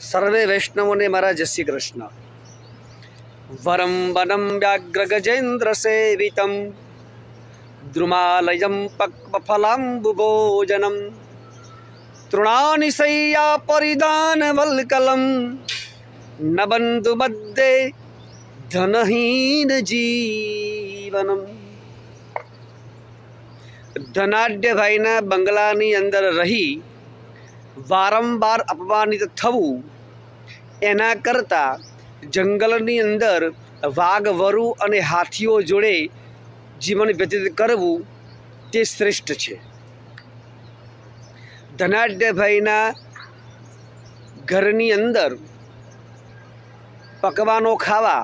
સર્વે વૈષ્ણવોને મારા જય શ્રી કૃષ્ણ. વરમ વનમ વ્યાઘ્ર ગજેન્દ્ર સેવિતમ દ્રુમાલયમ પક્વફલાંબુભોજનમ તૃણાનિ શય્યા પરિદાન વલ્કલમ ન બંધુ મધ્યે ધનહીન જીવનમ. ધનાઢ્યભાઈના બંગલાની અંદર રહી વારંવાર અપમાનિત થવું એના કરતાં જંગલની અંદર વાઘ વરુ અને હાથીઓ જોડે જીવન વ્યતીત કરવું તે શ્રેષ્ઠ છે. ધનાઢ્યભાઈના ઘરની અંદર પકવાનો ખાવા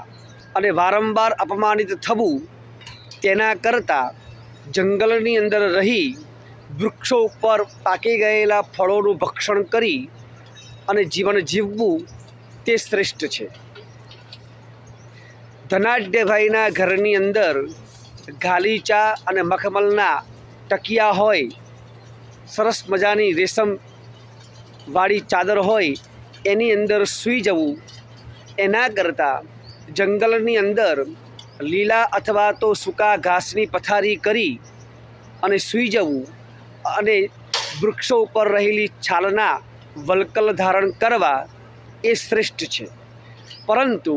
અને વારંવાર અપમાનિત થવું તેના કરતાં જંગલની અંદર રહી વૃક્ષો ઉપર પાકી ગયેલા ફળોનું ભક્ષણ કરી અને જીવન જીવવું તે શ્રેષ્ઠ છે. ધનાઢ્યભાઈના ઘરની અંદર ગાલીચા અને મખમલના ટકિયા હોય, સરસ મજાની રેશમવાળી ચાદર હોય, એની અંદર સૂઈ જવું એના કરતાં જંગલની અંદર લીલા અથવા તો સૂકા ઘાસની પથારી કરી અને સૂઈ જવું અને વૃક્ષો ઉપર રહેલી છાલના વલ્કલ ધારણ કરવા એ શ્રેષ્ઠ છે. પરંતુ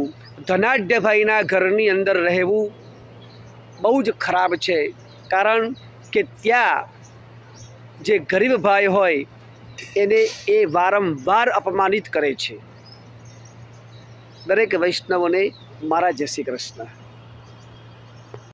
ધનાઢ્યભાઈના ઘરની અંદર રહેવું બહુ જ ખરાબ છે, કારણ કે ત્યાં જે ગરીબ ભાઈ હોય એને એ વારંવાર અપમાનિત કરે છે. દરેક વૈષ્ણવોને મારા જય શ્રી કૃષ્ણ.